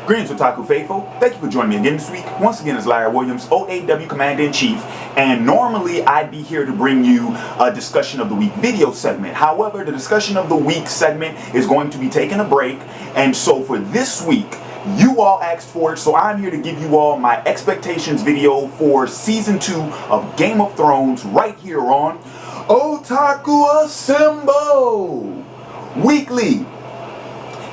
Greetings, Otaku Faithful. Thank you for joining me again this week. Once again, it's Larry Williams, OAW Commander-in-Chief, and normally I'd be here to bring you a Discussion of the Week video segment. However, the Discussion of the Week segment is going to be taking a break, and so for this week, you all asked for it, so I'm here to give you all my expectations video for Season 2 of Game of Thrones right here on Otaku Assemble Weekly.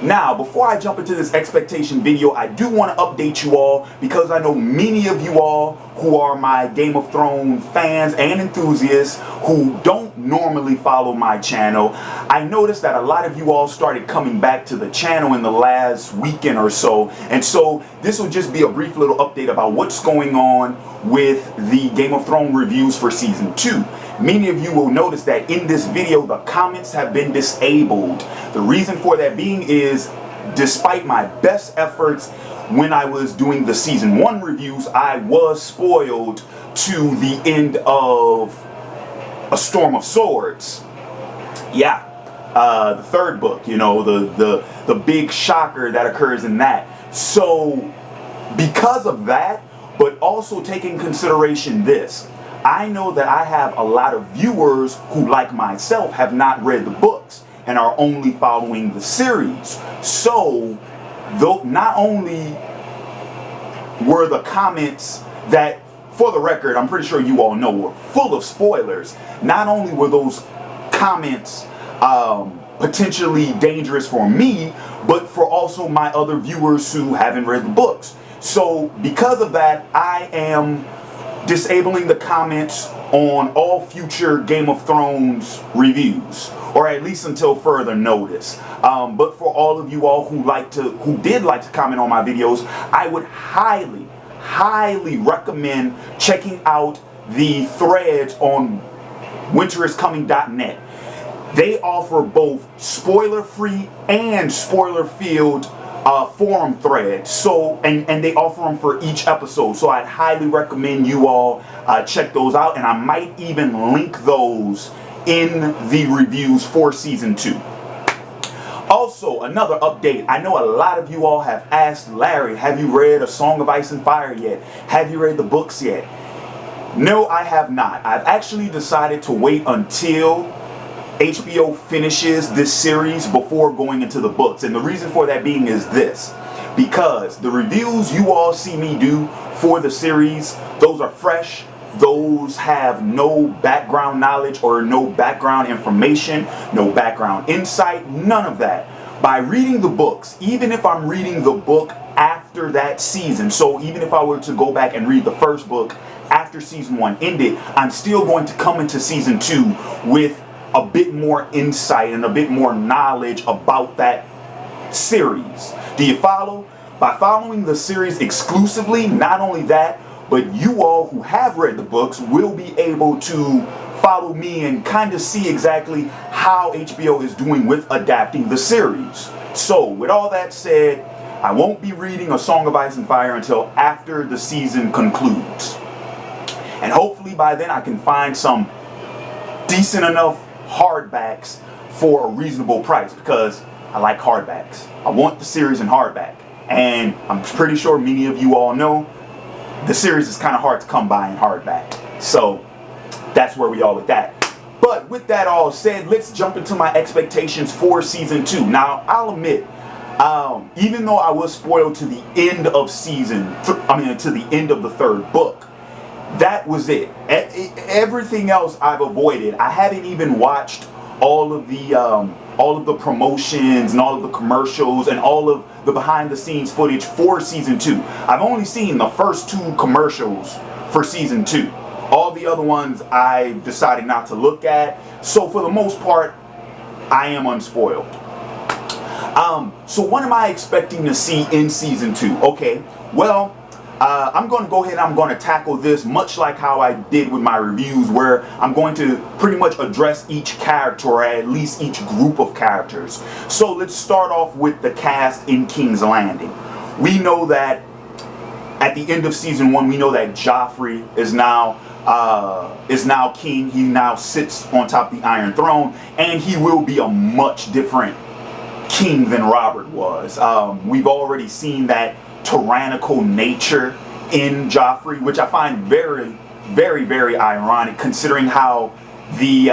Now, before I jump into this expectation video, I do want to update you all because I know many of you all who are my Game of Thrones fans and enthusiasts who don't normally follow my channel. I noticed that a lot of you all started coming back to the channel in the last weekend or so, and so this will just be a brief little update about what's going on with the Game of Thrones reviews for Season 2. Many of you will notice that in this video, the comments have been disabled. The reason for that being is, despite my best efforts when I was doing the Season 1 reviews, I was spoiled to the end of A Storm of Swords. Yeah, the third book, you know, the big shocker that occurs in that. So, because of that, but also taking consideration this, I know that I have a lot of viewers who, like myself, have not read the books and are only following the series. So, though not only were the comments that, for the record, I'm pretty sure you all know, were full of spoilers, not only were those comments potentially dangerous for me, but for also my other viewers who haven't read the books. So, because of that, I am disabling the comments on all future Game of Thrones reviews, or at least until further notice. But for all of you all who did like to comment on my videos, I would highly recommend checking out the threads on winteriscoming.net. They offer both spoiler-free and spoiler-filled forum threads, so and they offer them for each episode, so I'd highly recommend you all check those out, and I might even link those in the reviews for Season 2. Also, another update, I know a lot of you all have asked, Larry, have you read A Song of Ice and Fire yet? Have you read the books yet? No, I have not. I've actually decided to wait until HBO finishes this series before going into the books, and the reason for that being is this: because the reviews you all see me do for the series, those are fresh, those have no background knowledge or no background information, no background insight, none of that. By reading the books, even if I'm reading the book after that season, so even if I were to go back and read the first book after Season 1 ended, I'm still going to come into Season 2 with a bit more insight and a bit more knowledge about that series. Do you follow? By following the series exclusively, not only that, but you all who have read the books will be able to follow me and kind of see exactly how HBO is doing with adapting the series. So, with all that said, I won't be reading A Song of Ice and Fire until after the season concludes. And hopefully by then I can find some decent enough hardbacks for a reasonable price, because I like hardbacks. I want the series in hardback, and I'm pretty sure many of you all know the series is kind of hard to come by in hardback. So that's where we are with that. But with that all said, let's jump into my expectations for Season 2. Now, I'll admit, even though I was spoiled to the end of to the end of the third book, that was it. Everything else I've avoided. I haven't even watched all of the promotions and all of the commercials and all of the behind-the-scenes footage for Season 2. I've only seen the first 2 commercials for Season 2. All the other ones I decided not to look at. So for the most part, I am unspoiled. So what am I expecting to see in Season 2? Okay, well, I'm going to go ahead and I'm going to tackle this much like how I did with my reviews, where I'm going to pretty much address each character, or at least each group of characters. So let's start off with the cast in King's Landing. We know that at the end of Season 1, we know that Joffrey is now king. He now sits on top of the Iron Throne, and he will be a much different king than Robert was. We've already seen that tyrannical nature in Joffrey, which I find very, very, very ironic, considering how the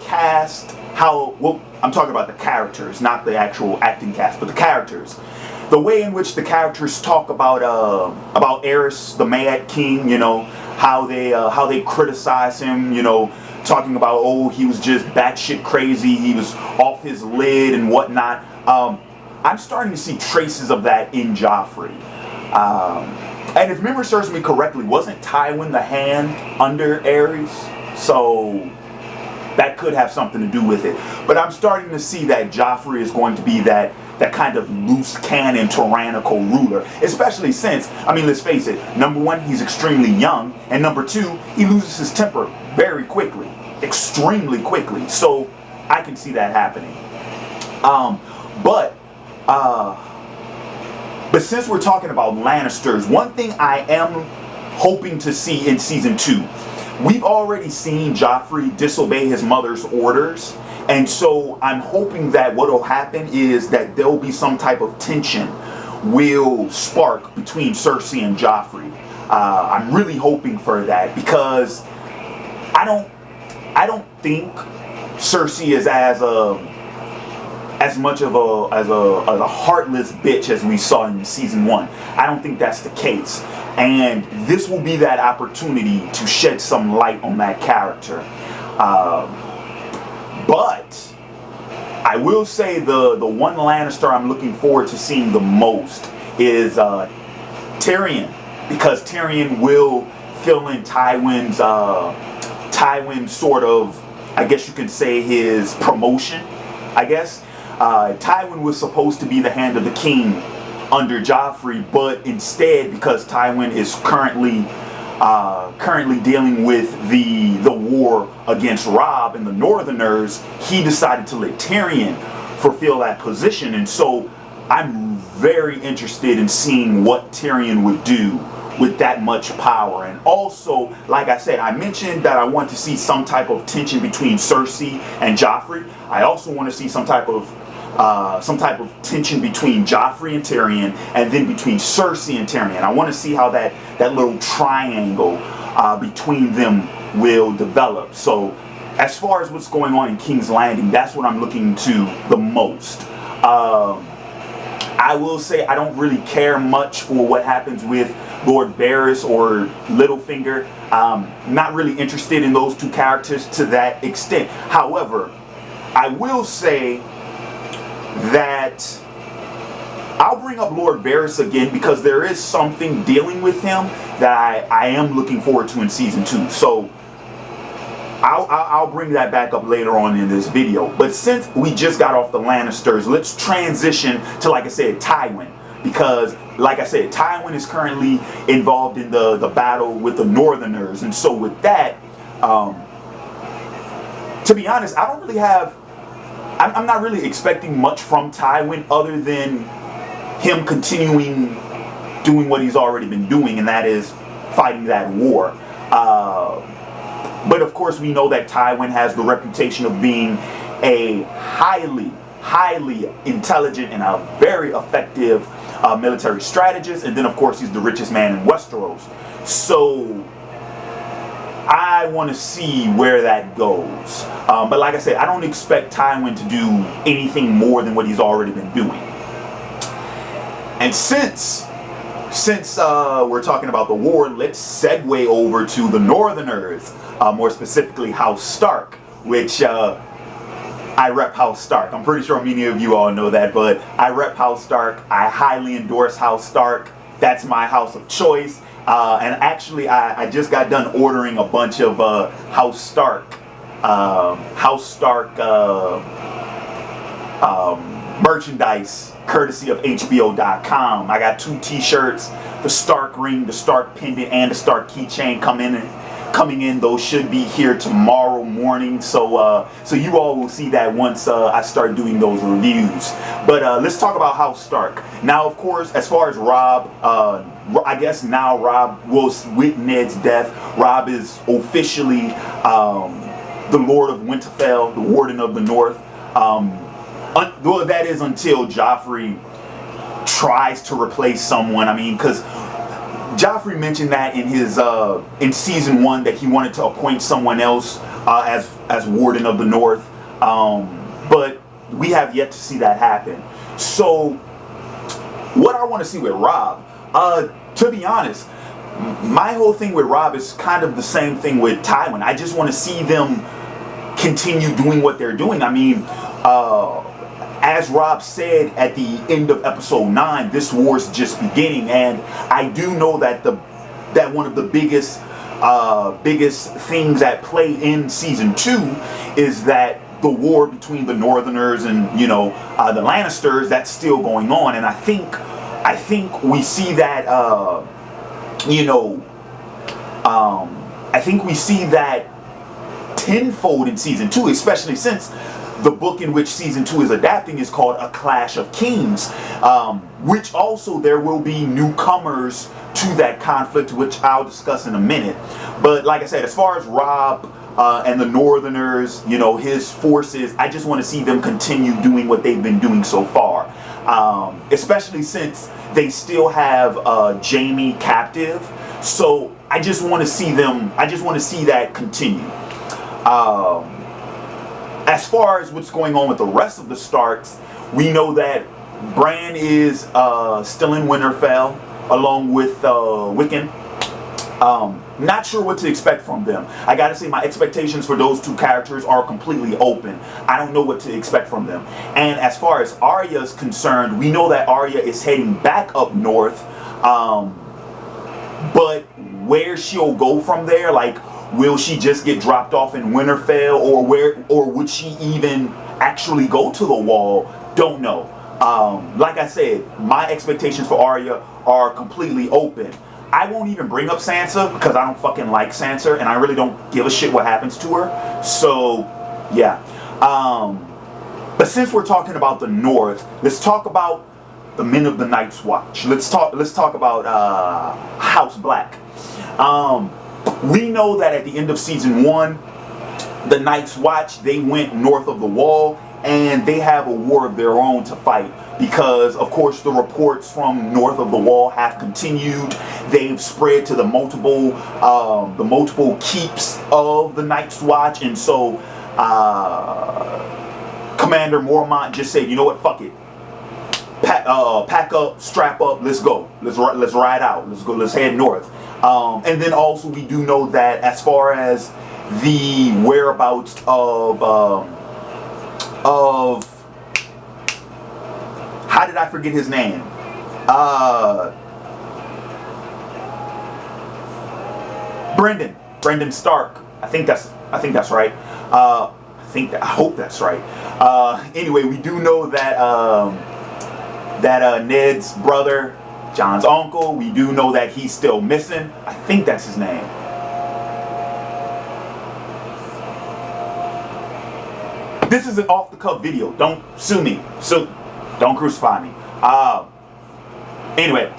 cast, well, I'm talking about the characters, not the actual acting cast, but the characters. The way in which the characters talk about Aerys, the Mad King, you know, how they criticize him, you know, talking about, oh, he was just batshit crazy, he was off his lid and whatnot. I'm starting to see traces of that in Joffrey. And if memory serves me correctly, wasn't Tywin the hand under Aerys? So that could have something to do with it. But I'm starting to see that Joffrey is going to be that kind of loose cannon tyrannical ruler, especially since, I mean, let's face it, number one, he's extremely young, and number two, he loses his temper very quickly, extremely quickly. So I can see that happening. But since we're talking about Lannisters, one thing I am hoping to see in season 2, we've already seen Joffrey disobey his mother's orders, and so I'm hoping that what will happen is that there'll be some type of tension will spark between Cersei and Joffrey. I'm really hoping for that, because I don't think Cersei is as much of a heartless bitch as we saw in season 1. I don't think that's the case, and this will be that opportunity to shed some light on that character. But I will say the one Lannister I'm looking forward to seeing the most is Tyrion, because Tyrion will fill in Tywin's sort of, I guess you could say, his promotion, I guess. Tywin was supposed to be the hand of the king under Joffrey, but instead, because Tywin is currently dealing with the war against Robb and the Northerners, he decided to let Tyrion fulfill that position. And so I'm very interested in seeing what Tyrion would do with that much power. And also, like I said, I mentioned that I want to see some type of tension between Cersei and Joffrey. I also want to see some type of tension between Joffrey and Tyrion, and then between Cersei and Tyrion. I want to see how that little triangle between them will develop. So as far as what's going on in King's Landing, that's what I'm looking to the most. I will say I don't really care much for what happens with Lord Varys or Littlefinger. Not really interested in those two characters to that extent. However, I will say that I'll bring up Lord Varys again, because there is something dealing with him that I am looking forward to in season 2. So I'll bring that back up later on in this video. But since we just got off the Lannisters, let's transition to, like I said, Tywin. Because, like I said, Tywin is currently involved in the battle with the Northerners. And so with that, to be honest, I don't really have... I'm not really expecting much from Tywin other than him continuing doing what he's already been doing, and that is fighting that war. But of course, we know that Tywin has the reputation of being a highly intelligent and a very effective military strategist, and then of course he's the richest man in Westeros. So I want to see where that goes. But like I said, I don't expect Tywin to do anything more than what he's already been doing. And since we're talking about the war, let's segue over to the Northerners, more specifically House Stark, which I rep House Stark. I'm pretty sure many of you all know that, but I rep House Stark. I highly endorse House Stark. That's my house of choice. And actually, I just got done ordering a bunch of House Stark merchandise, courtesy of HBO.com. I got 2 t-shirts, the Stark ring, the Stark pendant, and the Stark keychain coming in. Those should be here tomorrow morning. So you all will see that once I start doing those reviews. But let's talk about House Stark. Now, of course, as far as Robb, I guess now Robb was, with Ned's death, Robb is officially the Lord of Winterfell, the Warden of the North. Well, that is until Joffrey tries to replace someone. I mean, because Joffrey mentioned that in his in season 1 that he wanted to appoint someone else as Warden of the North, but we have yet to see that happen. So, what I want to see with Robb, to be honest, my whole thing with Robb is kind of the same thing with Tywin. I just want to see them continue doing what they're doing. I mean, as Robb said at the end of episode 9, this war's just beginning, and I do know that one of the biggest things at play in season 2 is that the war between the Northerners and the Lannisters, that's still going on, and I think we see that I think we see that tenfold in season 2, especially since the book in which season 2 is adapting is called A Clash of Kings, which also there will be newcomers to that conflict, which I'll discuss in a minute. But like I said, as far as Robb and the Northerners, his forces, I just want to see them continue doing what they've been doing so far, especially since they still have Jaime captive. So I just want to see them. I just want to see that continue. As far as what's going on with the rest of the Starks, we know that Bran is still in Winterfell along with Wiccan. Not sure what to expect from them. I gotta say, my expectations for those two characters are completely open. I don't know what to expect from them. And as far as Arya is concerned, we know that Arya is heading back up north, but where she'll go from there, like, will she just get dropped off in Winterfell, or would she even actually go to the Wall? Don't know. Like I said, my expectations for Arya are completely open. I won't even bring up Sansa because I don't fucking like Sansa, and I really don't give a shit what happens to her. So, yeah. But since we're talking about the North, let's talk about the Men of the Night's Watch. Let's talk about House Black. We know that at the end of season 1, the Night's Watch, they went north of the Wall, and they have a war of their own to fight because, of course, the reports from north of the Wall have continued. They've spread to the multiple keeps of the Night's Watch, and so Commander Mormont just said, you know what, fuck it. Pack up, strap up, let's go. Let's ride out. Let's go. Let's head north. And then also we do know that as far as the whereabouts of how did I forget his name? Brendan Stark. I think that's right. I hope that's right. Anyway, we do know that Ned's brother, Jon's uncle, we do know that he's still missing. I think that's his name. This is an off-the-cuff video. Don't sue me. So don't crucify me. Anyway,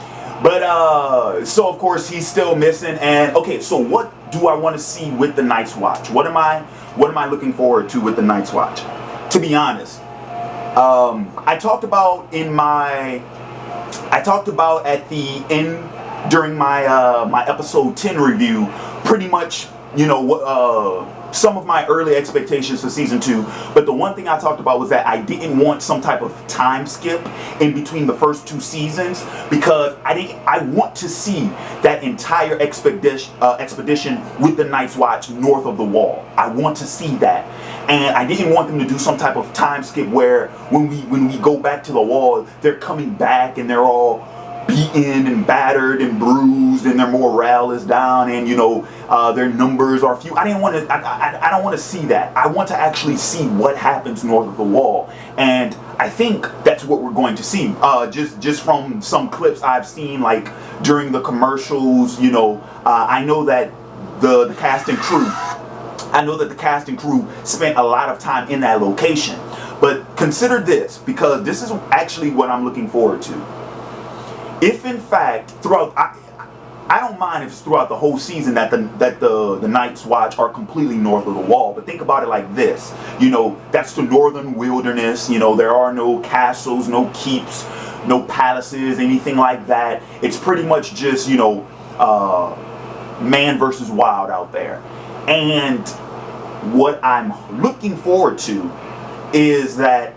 but so of course he's still missing. And okay, so what do I want to see with the Night's Watch? What am I looking forward to with the Night's Watch? To be honest, I talked about at the end during my my episode 10 review, pretty much, some of my early expectations for season 2, but the one thing I talked about was that I didn't want some type of time skip in between the first 2 seasons, because I want to see that entire expedition with the Night's Watch north of the Wall. I want to see that, and I didn't want them to do some type of time skip where when we go back to the Wall, they're coming back and they're all beaten and battered and bruised, and their morale is down, and their numbers are few. I don't want to see that. I want to actually see what happens north of the Wall, and I think that's what we're going to see. Just from some clips I've seen, like during the commercials. I know that the cast and crew. I know that the cast and crew spent a lot of time in that location. But consider this, because this is actually what I'm looking forward to. If in fact, throughout, I don't mind if it's throughout the whole season that the Night's Watch are completely north of the wall. But think about it like this. You know, that's the northern wilderness. You know, there are no castles, no keeps, no palaces, anything like that. It's pretty much just, you know, man versus wild out there. And what I'm looking forward to is that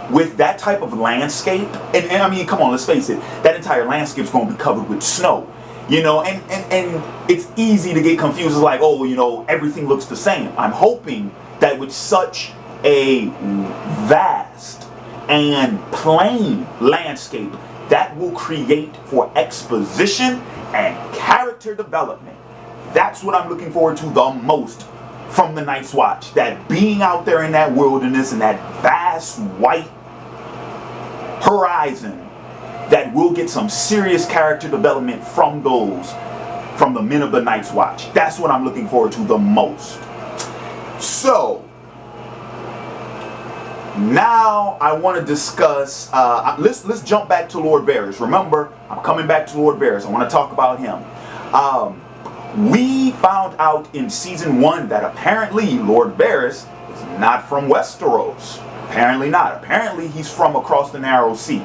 with that type of landscape, and I mean, come on, let's face it, that entire landscape's going to be covered with snow, you know, and it's easy to get confused. It's like, oh, you know, everything looks the same. I'm hoping that with such a vast and plain landscape, that will create for exposition and character development. That's what I'm looking forward to the most from the Night's Watch. That being out there in that wilderness and that vast white horizon, that we'll get some serious character development from the men of the Night's Watch. That's what I'm looking forward to the most. So now I want to discuss, let's jump back to Lord Varys. Remember, I'm coming back to Lord Varys. I want to talk about him. We found out in season 1 that apparently Lord Varys is not from Westeros. Apparently not. Apparently he's from across the Narrow Sea.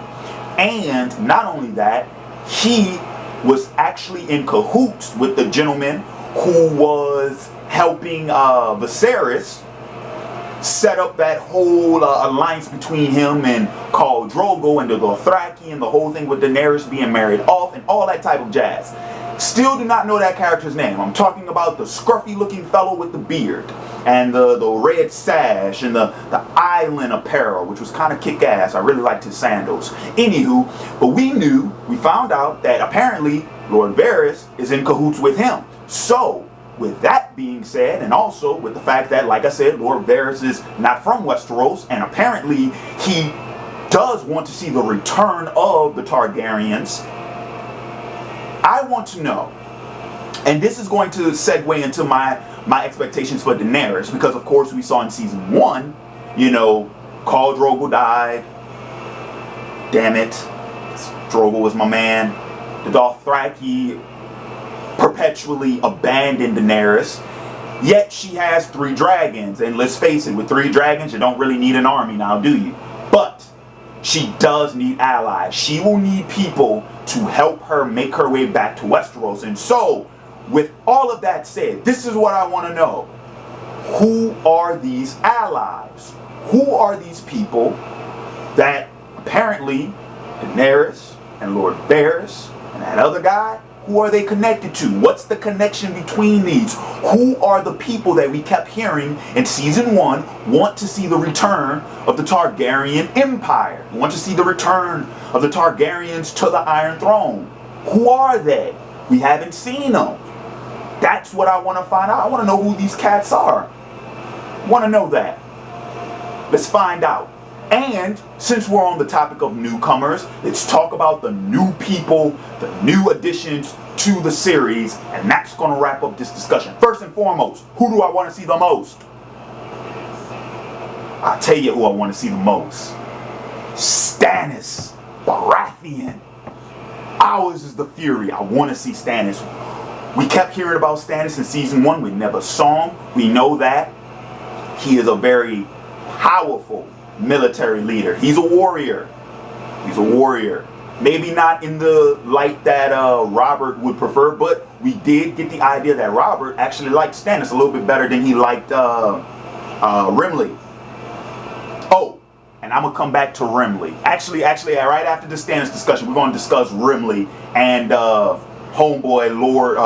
And not only that, he was actually in cahoots with the gentleman who was helping Viserys set up that whole alliance between him and Khal Drogo and the Dothraki and the whole thing with Daenerys being married off and all that type of jazz. Still do not know that character's name. I'm talking about the scruffy looking fellow with the beard and the red sash and the island apparel, which was kind of kick-ass. I really liked his sandals. Anywho, but we found out that apparently Lord Varys is in cahoots with him. So with that being said, and also with the fact that, like I said, Lord Varys is not from Westeros, and apparently he does want to see the return of the Targaryens, I want to know, and this is going to segue into my expectations for Daenerys, because of course we saw in season 1, you know, Khal Drogo died. Damn it, Drogo was my man. The Dothraki perpetually abandoned Daenerys, yet she has 3 dragons, and let's face it, with 3 dragons you don't really need an army now, do you? But she does need allies. She will need people to help her make her way back to Westeros. And so, with all of that said, this is what I want to know. Who are these allies? Who are these people that apparently Daenerys and Lord Varys and that other guy, who are they connected to? What's the connection between these? Who are the people that we kept hearing in season 1 want to see the return of the Targaryen Empire? Want to see the return of the Targaryens to the Iron Throne? Who are they? We haven't seen them. That's what I want to find out. I want to know who these cats are. I want to know that. Let's find out. And since we're on the topic of newcomers, let's talk about the new people, the new additions to the series, and that's going to wrap up this discussion. First and foremost, who do I want to see the most? I'll tell you who I want to see the most. Stannis Baratheon. Ours is the fury. I want to see Stannis. We kept hearing about Stannis in season 1. We never saw him. We know that. He is a very powerful military leader. He's a warrior. He's a warrior. Maybe not in the light that Robert would prefer, but we did get the idea that Robert actually liked Stannis a little bit better than he liked Renly. Oh, and I'm gonna come back to Renly. Actually, right after the Stannis discussion, we're gonna discuss Renly and homeboy Lord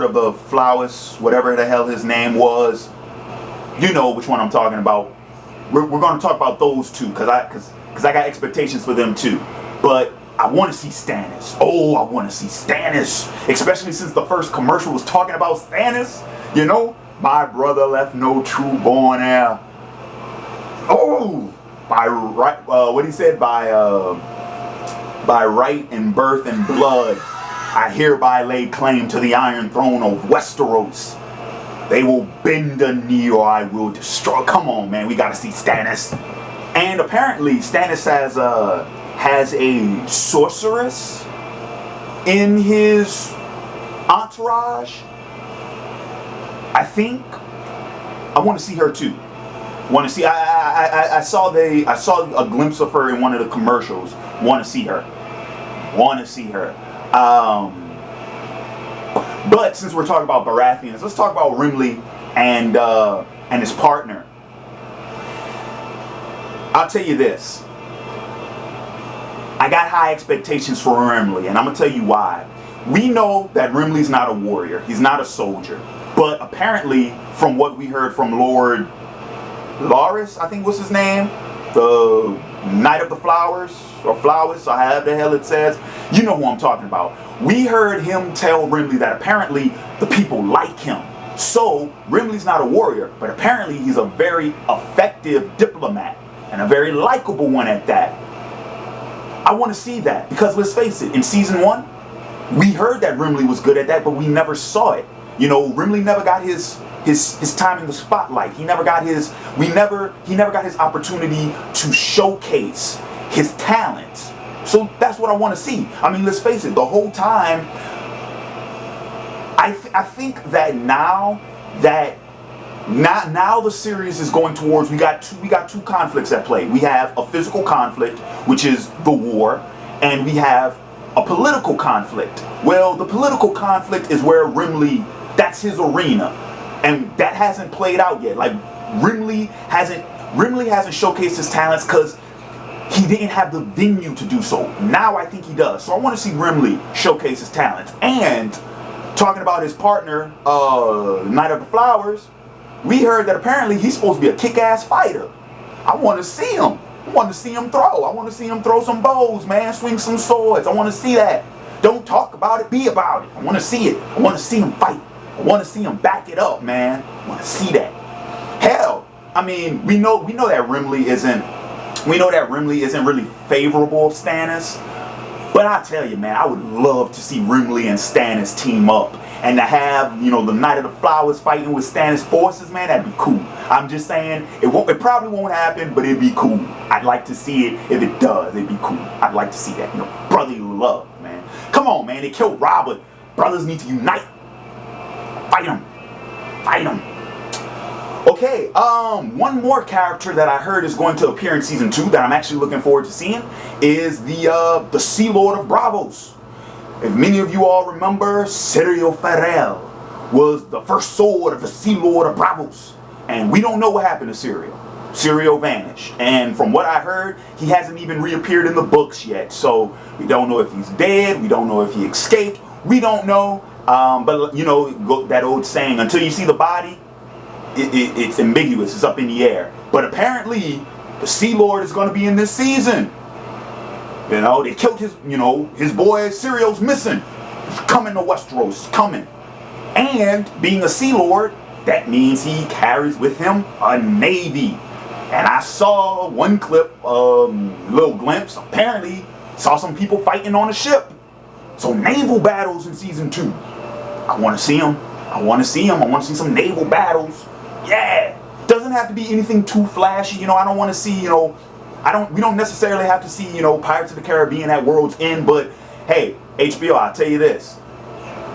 of the Flowers, whatever the hell his name was. You know which one I'm talking about. We're going to talk about those two because I got expectations for them too. But I want to see Stannis. Oh, I want to see Stannis, especially since the first commercial was talking about Stannis. You know, my brother left no true born heir. Oh, by right, what he said, by right and birth and blood, I hereby lay claim to the Iron Throne of Westeros. They will bend a knee or I will destroy. Come on, man. We got to see Stannis. And apparently Stannis has a sorceress in his entourage, I think I want to see her too. Want to see? I saw a glimpse of her in one of the commercials. Want to see her. Want to see her. But since we're talking about Baratheons, let's talk about Renly and his partner. I'll tell you this. I got high expectations for Renly, and I'm gonna tell you why. We know that Renly's not a warrior. He's not a soldier. But apparently, from what we heard from Lord Loras, I think was his name, the Knight of the Flowers, or Flowers, or however the hell it says, you know who I'm talking about. We heard him tell Renly that apparently the people like him. So Renly's not a warrior, but apparently he's a very effective diplomat, and a very likable one at that. I want to see that, because let's face it, in season 1, we heard that Renly was good at that, but we never saw it. You know, Renly never got his time in the spotlight. He never got his opportunity to showcase his talents. So that's what I want to see. I mean, let's face it, the whole time, I think that now the series is going towards, we got two conflicts at play. We have a physical conflict, which is the war, and we have a political conflict. Well, the political conflict is where Renly, that's his arena, and that hasn't played out yet. Like Renly hasn't showcased his talents because he didn't have the venue to do so. Now I think he does. So I want to see Renly showcase his talents. And talking about his partner, Knight of the Flowers, we heard that apparently he's supposed to be a kick-ass fighter. I want to see him. I want to see him throw. I want to see him throw some bows, man. Swing some swords. I want to see that. Don't talk about it. Be about it. I want to see it. I want to see him fight. I want to see him back it up, man. I want to see that. Hell, I mean, we know that Renly isn't really favorable of Stannis. But I tell you, man, I would love to see Renly and Stannis team up, and to have, you know, the Knight of the Flowers fighting with Stannis' forces, man, that'd be cool. I'm just saying, it probably won't happen, but it'd be cool. I'd like to see it. If it does, it'd be cool. I'd like to see that, you know, brotherly love, man. Come on, man, they killed Robert. Brothers need to unite. Fight him. Fight him. Okay, one more character that I heard is going to appear in season 2 that I'm actually looking forward to seeing is the Sea Lord of Braavos. If many of you all remember, Syrio Farrell was the first sword of the Sea Lord of Braavos, and we don't know what happened to Syrio. Syrio vanished, and from what I heard, he hasn't even reappeared in the books yet. So we don't know if he's dead. We don't know if he escaped. We don't know. But you know that old saying: until you see the body, it's ambiguous. It's up in the air. But apparently, the Sea Lord is going to be in this season. You know, they killed his boy Syrio's missing. He's coming to Westeros. He's coming. And being a Sea Lord, that means he carries with him a navy. And I saw one clip, little glimpse. Apparently, saw some people fighting on a ship. So naval battles in season 2. I want to see them. I want to see them. I want to see some naval battles. Yeah. Doesn't have to be anything too flashy. You know, I don't want to see, we don't necessarily have to see, Pirates of the Caribbean at World's End. But hey, HBO, I'll tell you this.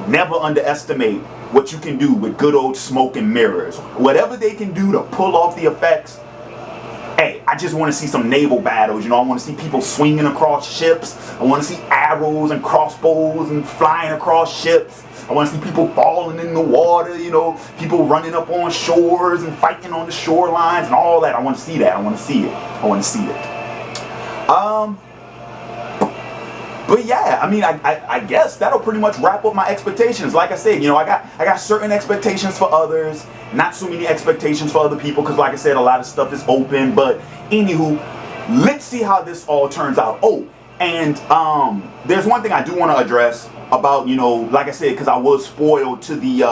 Never underestimate what you can do with good old smoke and mirrors. Whatever they can do to pull off the effects. Hey, I just want to see some naval battles. I want to see people swinging across ships. I want to see arrows and crossbows and flying across ships. I want to see people falling in the water, people running up on shores and fighting on the shorelines and all that. I want to see that. I want to see it. I want to see it. But yeah, I mean, I guess that'll pretty much wrap up my expectations. Like I said, I got certain expectations for others, not so many expectations for other people, because like I said, a lot of stuff is open. But anywho, let's see how this all turns out. Oh, and there's one thing I do want to address about, like I said, because I was spoiled to the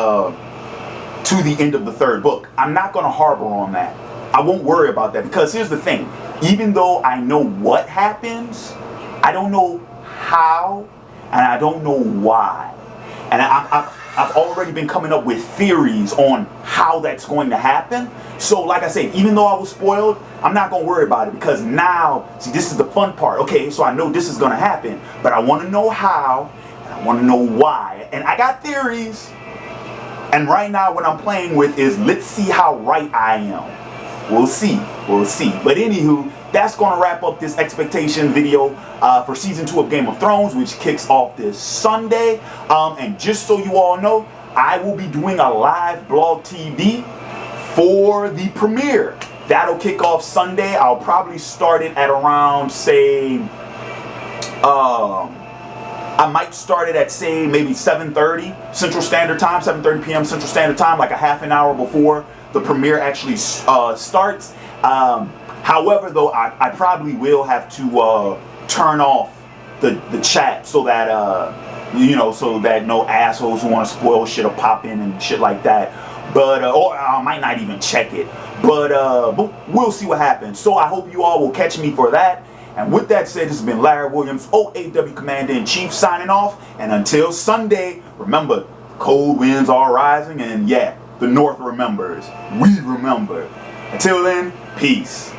end of the 3rd book. I'm not going to harbor on that. I won't worry about that, because here's the thing. Even though I know what happens, I don't know how, and I don't know why. And I've already been coming up with theories on how that's going to happen. So like I said, even though I was spoiled, I'm not going to worry about it, because now, see, this is the fun part. Okay, so I know this is going to happen, but I want to know how, I want to know why. And I got theories. And right now what I'm playing with is let's see how right I am. We'll see. We'll see. But anywho, that's going to wrap up this expectation video for season 2 of Game of Thrones, which kicks off this Sunday. And just so you all know, I will be doing a live blog TV for the premiere. That'll kick off Sunday. I'll probably start it at around, say, I might start it at, say, maybe 7:30 Central Standard Time, 7:30 p.m. Central Standard Time, like a half an hour before the premiere actually starts. However, though, I probably will have to turn off the chat so that, you know, so that no assholes who want to spoil shit will pop in and shit like that. But, or I might not even check it. But we'll see what happens. So I hope you all will catch me for that. And with that said, this has been Larry Williams, OAW Commander-in-Chief, signing off. And until Sunday, remember, cold winds are rising. And yeah, the North remembers. We remember. Until then, peace.